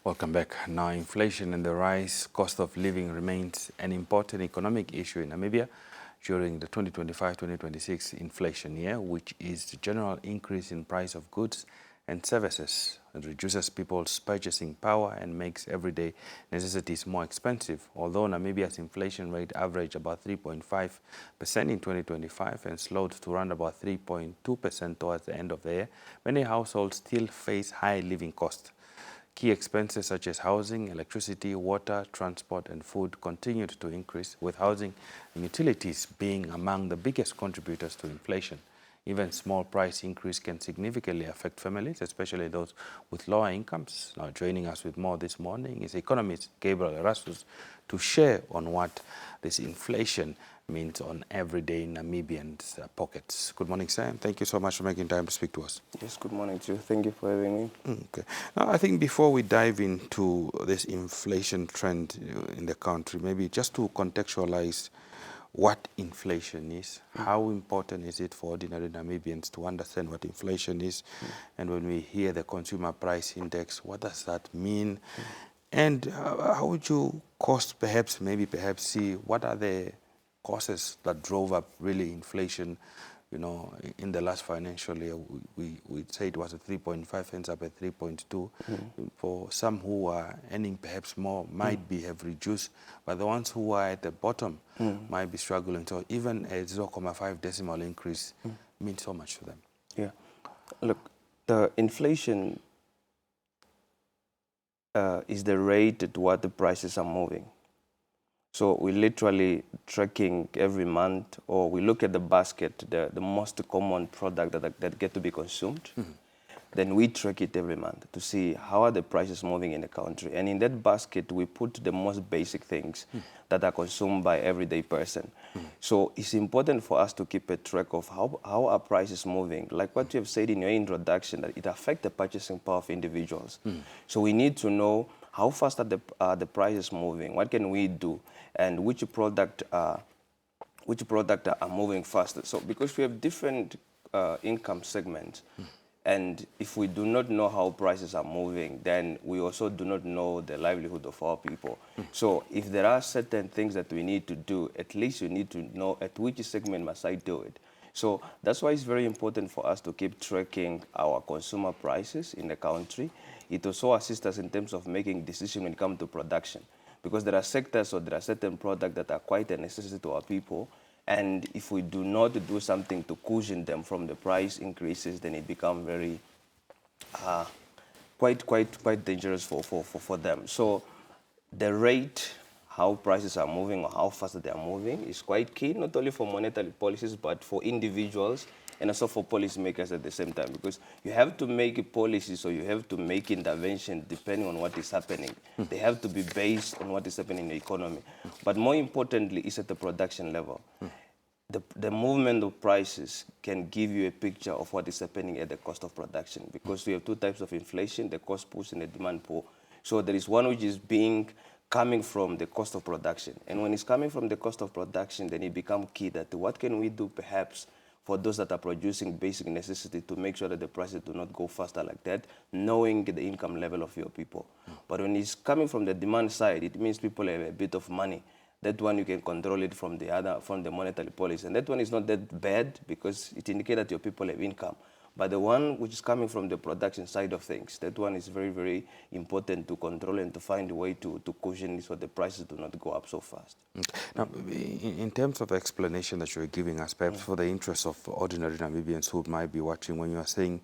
Welcome back. Now, inflation and the rise cost of living remains an important economic issue in Namibia during the 2025-2026 inflation year, which is the general increase in price of goods and services. It reduces people's purchasing power and makes everyday necessities more expensive. Although Namibia's inflation rate averaged about 3.5% in 2025 and slowed to around about 3.2% towards the end of the year, many households still face high living costs. Key expenses such as housing, electricity, water, transport, and food continued to increase, with housing and utilities being among the biggest contributors to inflation. Even small price increase can significantly affect families, especially those with lower incomes. Now, joining us with more this morning is Economist Gabriel Erastus to share on what this inflation means on everyday Namibians' pockets. Good morning, sir. Thank you so much for making time to speak to us. Yes, good morning to you. Thank you for having me. Okay. Now, I think before we dive into this inflation trend in the country, maybe just to contextualize what inflation is, how important is it for ordinary Namibians to understand what inflation is, and when we hear the consumer price index, what does that mean? And how would you perhaps see what are the causes that drove up really inflation? You know, in the last financial year, we say it was at 3.5, ends up at 3.2. For some who are earning perhaps more, might have reduced, but the ones who are at the bottom might be struggling. So even a 0.5 decimal increase means so much to them. Yeah. Look, the inflation is the rate at what the prices are moving. So we're literally tracking every month, or we look at the basket, the most common product that get to be consumed. Then we track it every month to see how are the prices moving in the country. And in that basket, we put the most basic things that are consumed by everyday person. So it's important for us to keep a track of how are prices moving. Like what you have said in your introduction, that it affects the purchasing power of individuals. So we need to know how fast are the prices moving, what can we do, and which product are moving faster. So because we have different income segments, and if we do not know how prices are moving, then we also do not know the livelihood of our people. So if there are certain things that we need to do, at least you need to know at which segment must I do it. So that's why it's very important for us to keep tracking our consumer prices in the country. It also assists us in terms of making decisions when it comes to production, because there are sectors or there are certain products that are quite a necessity to our people. And if we do not do something to cushion them from the price increases, then it becomes very quite dangerous for them. So the rate, how prices are moving or how fast they are moving is quite key, not only for monetary policies, but for individuals and also for policymakers at the same time, because you have to make policies or you have to make intervention depending on what is happening. They have to be based on what is happening in the economy. But more importantly, it's at the production level. The movement of prices can give you a picture of what is happening at the cost of production, because we have two types of inflation, the cost push and the demand pull. So there is one which is coming from the cost of production. And when it's coming from the cost of production, then it becomes key that what can we do perhaps for those that are producing basic necessity to make sure that the prices do not go faster like that, knowing the income level of your people. But when it's coming from the demand side, it means people have a bit of money. That one you can control it from the monetary policy. And that one is not that bad because it indicates that your people have income. But the one which is coming from the production side of things, that one is very, very important to control and to find a way to cushion it so the prices do not go up so fast. Okay. Now, in terms of explanation that you're giving us, perhaps for the interest of ordinary Namibians who might be watching, when you are saying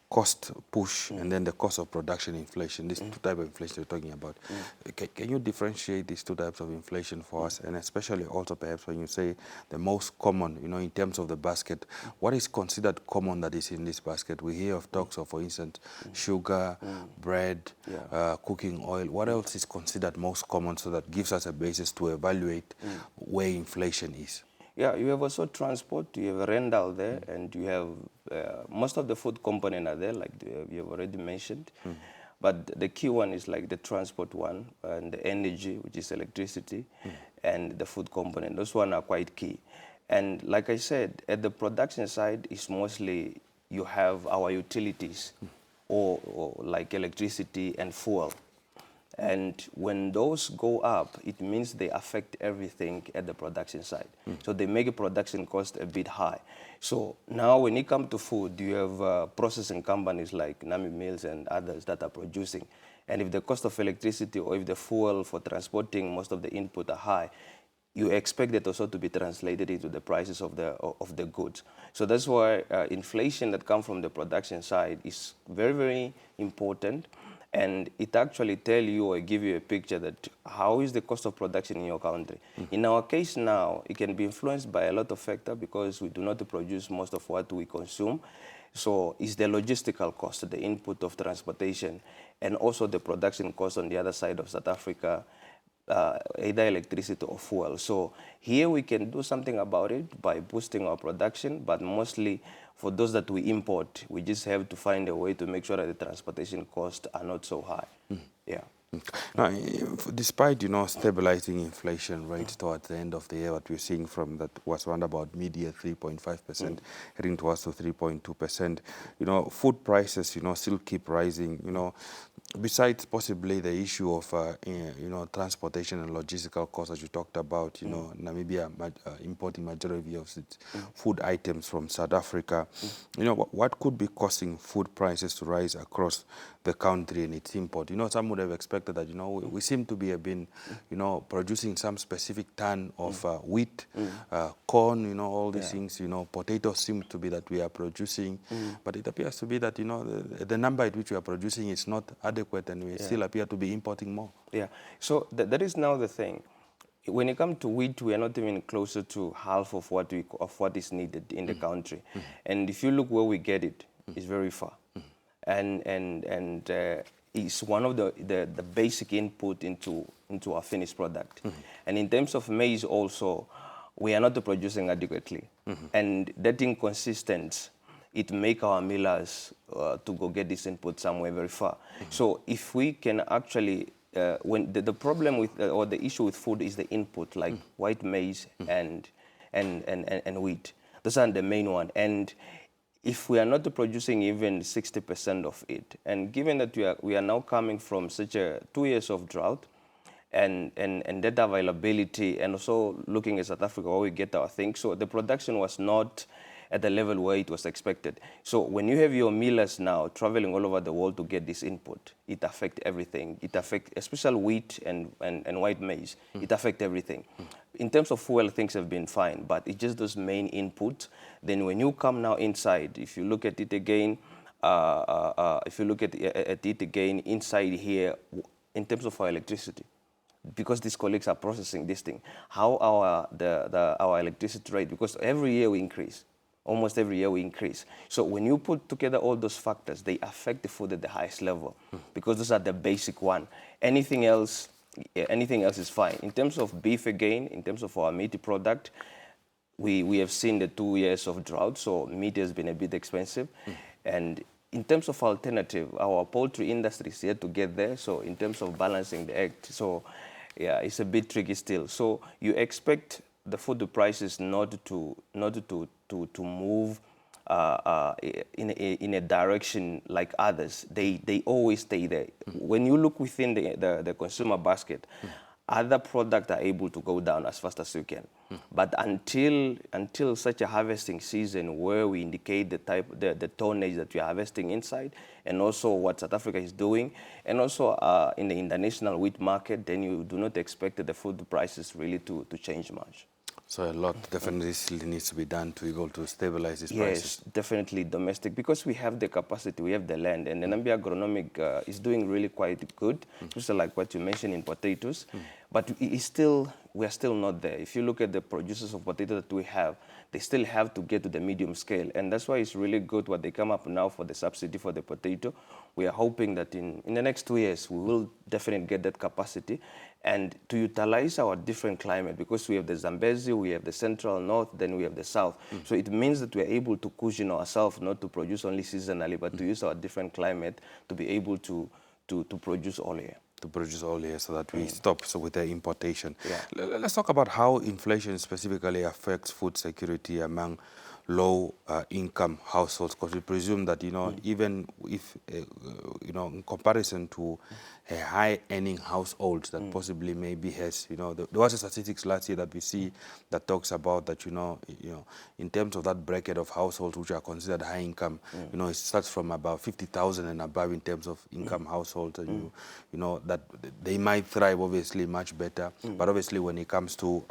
cost push and then the cost of production inflation, these two types of inflation you're talking about, can you differentiate these two types of inflation for us? And especially also perhaps when you say the most common, you know, in terms of the basket, what is considered common that is in this basket? We hear of talks of, for instance, sugar, bread, cooking oil. What else is considered most common so that gives us a basis to evaluate where inflation is? Yeah, you have also transport, you have rental there, and you have most of the food component are there, like you have already mentioned. But the key one is like the transport one, and the energy, which is electricity, and the food component. Those one are quite key. And like I said, at the production side, it's mostly you have our utilities, or like electricity and fuel. And when those go up, it means they affect everything at the production side. So they make a production cost a bit high. So now when it comes to food, you have processing companies like Namibia Mills and others that are producing. And if the cost of electricity or if the fuel for transporting most of the input are high, you expect that also to be translated into the prices of the goods. So that's why inflation that comes from the production side is very, very important. And it actually tell you or give you a picture that how is the cost of production in your country. In our case now, it can be influenced by a lot of factors because we do not produce most of what we consume. So it's the logistical cost, the input of transportation, and also the production cost on the other side of South Africa, either electricity or fuel. So here we can do something about it by boosting our production, but mostly for those that we import, we just have to find a way to make sure that the transportation costs are not so high. Yeah. Now, despite, stabilizing inflation rate towards the end of the year, what we're seeing from that was around about mid-year 3.5%, heading towards to 3.2%, food prices, still keep rising, besides possibly the issue of, transportation and logistical costs, as you talked about, Namibia importing majority of its food items from South Africa, what could be causing food prices to rise across the country and its import? Some would have expected that, we seem to be producing some specific ton of wheat, corn, all these things, potatoes seem to be that we are producing, but it appears to be that, the number at which we are producing is not adequate and we still appear to be importing more. Yeah, so that is now the thing. When it comes to wheat, we are not even closer to half of what is needed in the country. And if you look where we get it, it's very far. And it's one of the basic input into our finished product. And in terms of maize also, we are not producing adequately. And that inconsistent, it make our millers to go get this input somewhere very far. So if we can actually, when the problem with, or the issue with food is the input, like white maize and wheat. Those are the main one. And if we are not producing even 60% of it, and given that we are now coming from such 2 years of drought, and data availability, and also looking at South Africa where we get our things, so the production was not at the level where it was expected. So when you have your millers now traveling all over the world to get this input, it affects everything. It affects, especially wheat and white maize, it affects everything. In terms of fuel, things have been fine, but it's just those main inputs. Then when you come now inside, if you look at it again, inside here, in terms of our electricity, because these colleagues are processing this thing, how our electricity rate, because every year we increase. Almost every year we increase. So when you put together all those factors, they affect the food at the highest level because those are the basic one. Anything else is fine. In terms of beef again, in terms of our meat product, we have seen the 2 years of drought, so meat has been a bit expensive. And in terms of alternative, our poultry industry is yet to get there. So in terms of balancing the act, so yeah, it's a bit tricky still. So you expect the food prices not to move in a direction like others. They always stay there. When you look within the consumer basket, other products are able to go down as fast as you can. But until such a harvesting season where we indicate the tonnage that we are harvesting inside, and also what South Africa is doing, and also in the international wheat market, then you do not expect the food prices really to change much. So a lot definitely still needs to be done to be able to stabilize these prices. Yes, definitely domestic, because we have the capacity, we have the land, and the Namibia agronomic is doing really quite good, just like what you mentioned in potatoes. But we are still not there. If you look at the producers of potato that we have, they still have to get to the medium scale. And that's why it's really good what they come up now for the subsidy for the potato. We are hoping that in the next 2 years, we will definitely get that capacity. And to utilize our different climate, because we have the Zambezi, we have the central north, then we have the south. So it means that we are able to cushion ourselves, not to produce only seasonally, but to use our different climate to be able to produce all year. To produce all year so that we stop with the importation. Let's talk about how inflation specifically affects food security among low-income households, because we presume that, even if, in comparison to a high-earning household that possibly maybe has, there was a statistics last year that we see that talks about that, in terms of that bracket of households which are considered high income, it starts from about 50,000 and above in terms of income households, and that they might thrive obviously much better, but obviously when it comes to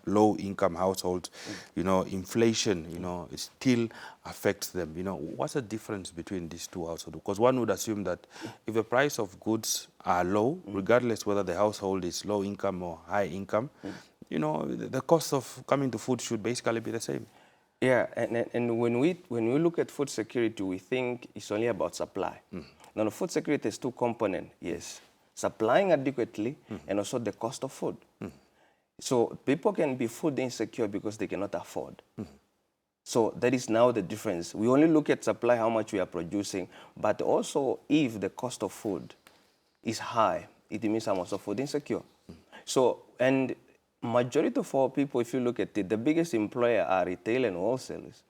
low-income households, inflation, it still affects them. What's the difference between these two households? Because one would assume that if the price of goods are low, regardless whether the household is low income or high income, the cost of coming to food should basically be the same. Yeah, and when we look at food security, we think it's only about supply. Now, the food security has two components, yes. Supplying adequately and also the cost of food. So people can be food insecure because they cannot afford. So that is now the difference. We only look at supply, how much we are producing, but also if the cost of food is high, it means I'm also food insecure. So, and majority of our people, if you look at it, the biggest employer are retail and wholesalers.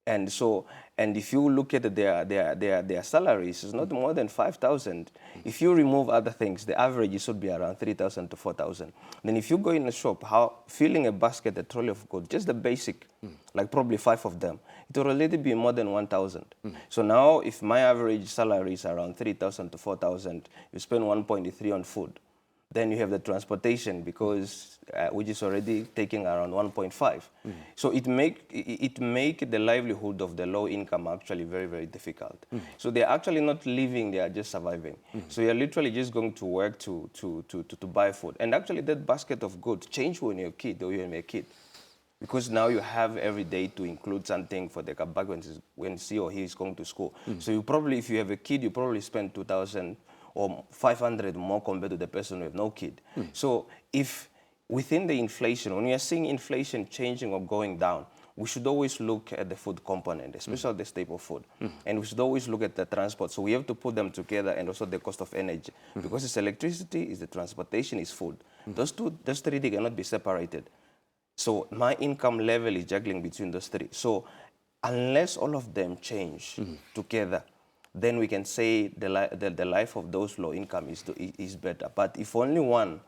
And so, and if you look at their salaries, it's not more than 5,000. If you remove other things, the average should be around 3,000 to 4,000. Then if you go in a shop, filling a basket, a trolley of goods, just the basic, like probably 5 of them, it will already be more than 1,000. So now, if my average salary is around 3,000 to 4,000, you spend 1.3 on food. Then you have the transportation, because which is already taking around 1.5. So it make the livelihood of the low income actually very, very difficult. So they're actually not living, they are just surviving. So you're literally just going to work to buy food. And actually that basket of goods change when you're a kid or you're a kid. Because now you have every day to include something for the bag when she or he is going to school. So you probably, if you have a kid, you probably spend 2,000 or 500 more compared to the person with no kid. So if within the inflation, when we are seeing inflation changing or going down, we should always look at the food component, especially the staple food. And we should always look at the transport. So we have to put them together, and also the cost of energy. Because it's electricity, it's the transportation, it's food. Those three, they cannot be separated. So my income level is juggling between those three. So unless all of them change together, then we can say the life of those low income is better. But if only one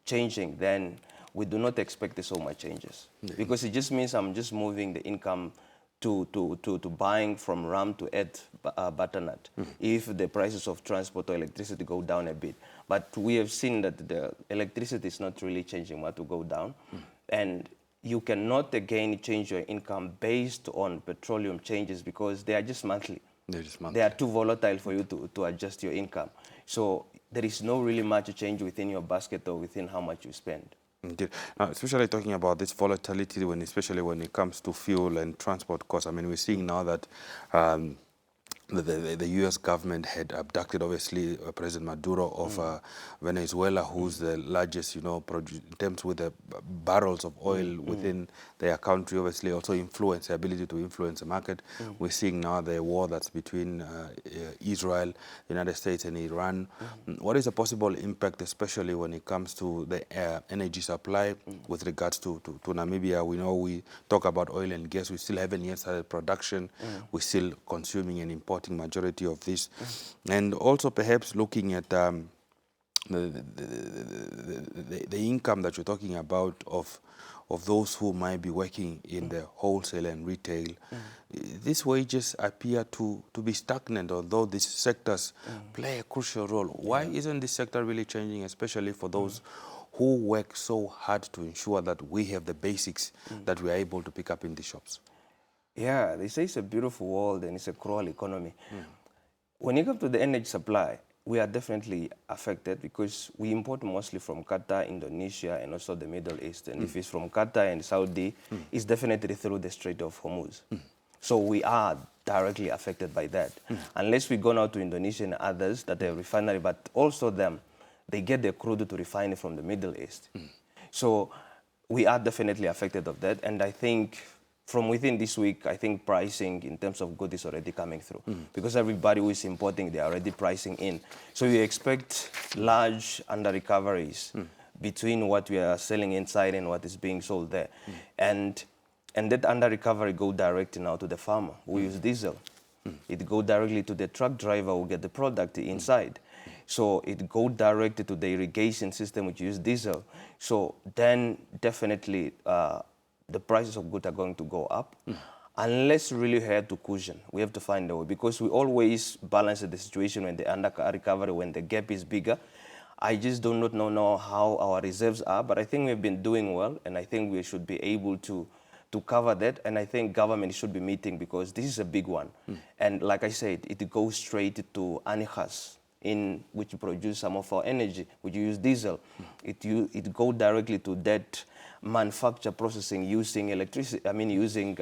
changing, then we do not expect so much changes. Because it just means I'm just moving the income to buying from ram to add butternut if the prices of transport or electricity go down a bit. But we have seen that the electricity is not really changing what to go down. And you cannot again change your income based on petroleum changes because they are just monthly. They are too volatile for you to adjust your income. So there is no really much change within your basket or within how much you spend. Indeed. Now, especially talking about this volatility, especially when it comes to fuel and transport costs. I mean, we're seeing now that the U.S. government had abducted, obviously, President Maduro of Venezuela, who's the largest, in terms with the barrels of oil within their country, obviously also influence, the ability to influence the market. We're seeing now the war that's between Israel, the United States, and Iran. What is the possible impact, especially when it comes to the energy supply with regards to Namibia? We know we talk about oil and gas. We still haven't yet started production. We're still consuming and importing majority of this, and also perhaps looking at the income that you're talking about of those who might be working in the wholesale and retail. These wages appear to be stagnant, although these sectors play a crucial role. Why isn't this sector really changing, especially for those who work so hard to ensure that we have the basics that we are able to pick up in the shops? Yeah, they say it's a beautiful world and it's a cruel economy. When you come to the energy supply, we are definitely affected because we import mostly from Qatar, Indonesia, and also the Middle East. And if it's from Qatar and Saudi, it's definitely through the Strait of Hormuz. So we are directly affected by that. Unless we go now to Indonesia and others that have refinery, but also them, they get their crude to refine it from the Middle East. So we are definitely affected of that. And I think from within this week, I think pricing in terms of goods is already coming through. Because everybody who is importing, they are already pricing in. So we expect large under-recoveries between what we are selling inside and what is being sold there. And that under-recovery go direct now to the farmer who use diesel. It go directly to the truck driver who get the product inside. So it go directly to the irrigation system, which use diesel. So then definitely the prices of goods are going to go up. Unless really we have to cushion, we have to find a way, because we always balance the situation when the under recovery, when the gap is bigger. I just do not know how our reserves are, but I think we've been doing well, and I think we should be able to cover that. And I think government should be meeting, because this is a big one. And like I said, it goes straight to Anikas, in which produce some of our energy, which use diesel. It go directly to that manufacture processing using electricity, using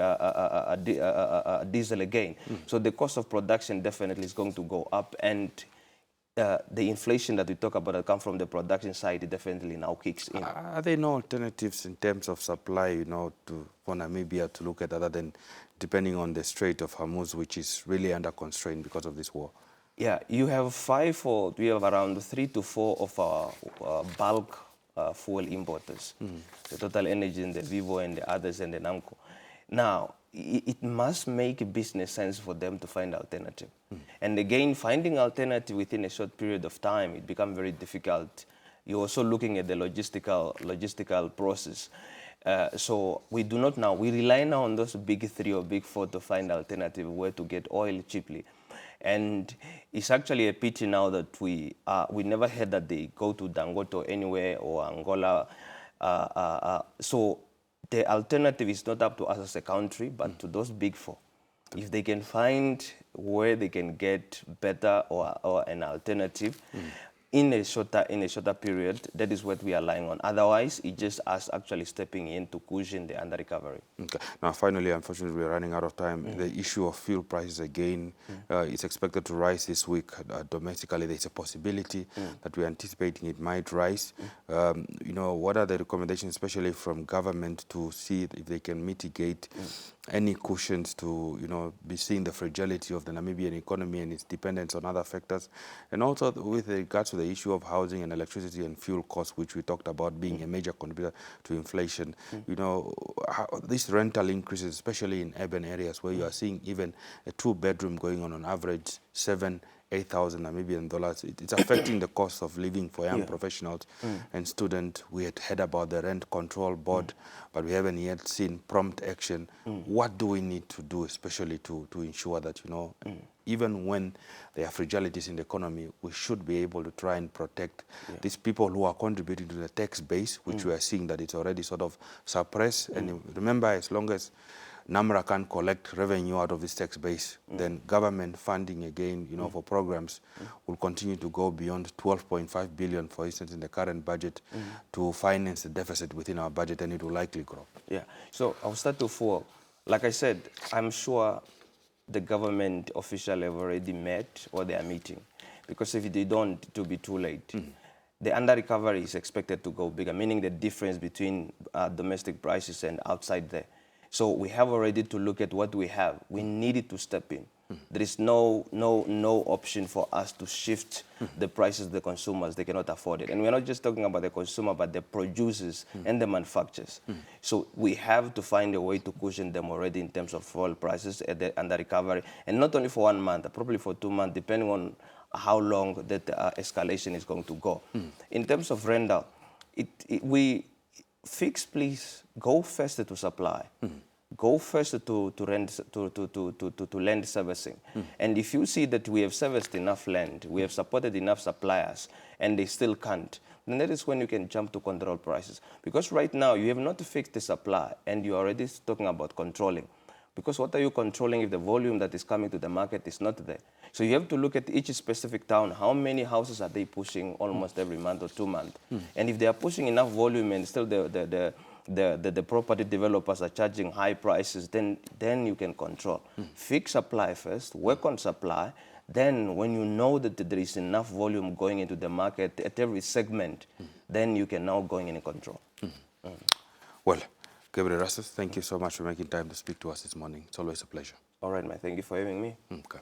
diesel again. So the cost of production definitely is going to go up, and the inflation that we talk about that come from the production side, it definitely now kicks in. Are there no alternatives in terms of supply, for Namibia to look at, other than depending on the Strait of Hormuz, which is really under constraint because of this war? Yeah, we have around 3 to 4 of our bulk fuel importers. The Total Energy and the Vivo and the others and the Namco. Now, it must make business sense for them to find alternative. And again, finding alternative within a short period of time, it becomes very difficult. You're also looking at the logistical process. So we do not now, we rely now on those big 3 or big 4 to find alternative where to get oil cheaply. And it's actually a pity now that we never had that they go to Dangote or anywhere or Angola. So the alternative is not up to us as a country, but to those big 4. If they can find where they can get better or an alternative in a shorter period, that is what we are relying on. Otherwise, it's just us actually stepping in to cushion the under recovery. Okay. Now, finally, unfortunately, we're running out of time. The issue of fuel prices again is expected to rise this week. Domestically, there's a possibility that we're anticipating it might rise. What are the recommendations, especially from government, to see if they can mitigate any cushions to, be seeing the fragility of the Namibian economy and its dependence on other factors, and also with regards to the issue of housing and electricity and fuel costs, which we talked about being a major contributor to inflation. These rental increases, especially in urban areas where you are seeing even a 2-bedroom going on average 8,000 Namibian dollars. It's affecting the cost of living for young professionals and students. We had heard about the rent control board, but we haven't yet seen prompt action. What do we need to do, especially to ensure that, even when there are fragilities in the economy, we should be able to try and protect these people who are contributing to the tax base, which we are seeing that it's already sort of suppressed. And remember, as long as NAMRA can collect revenue out of this tax base, then government funding again, for programs will continue to go beyond 12.5 billion, for instance, in the current budget to finance the deficit within our budget, and it will likely grow. Yeah, so I'll start to 4. Like I said, I'm sure the government officials have already met or they are meeting, because if they don't, it will be too late. The under recovery is expected to go bigger, meaning the difference between domestic prices and outside there. So we have already to look at what we have. We needed to step in. There is no option for us to shift the prices to the consumers. They cannot afford it. And we're not just talking about the consumer, but the producers and the manufacturers. So we have to find a way to cushion them already in terms of oil prices under recovery. And not only for 1 month, probably for 2 months, depending on how long that escalation is going to go. In terms of rental, we fix, please, go faster to supply. Go first to land servicing. And if you see that we have serviced enough land, we have supported enough suppliers, and they still can't, then that is when you can jump to control prices. Because right now, you have not fixed the supply, and you're already talking about controlling. Because what are you controlling if the volume that is coming to the market is not there? So you have to look at each specific town. How many houses are they pushing almost every month or 2 months? And if they are pushing enough volume and still the property developers are charging high prices, then you can control. Fix supply first, work on supply. Then when you know that there is enough volume going into the market at every segment, then you can now go in and control. Well, Gabriel Erastus, thank you so much for making time to speak to us this morning. It's always a pleasure. All right, man. Thank you for having me. Okay.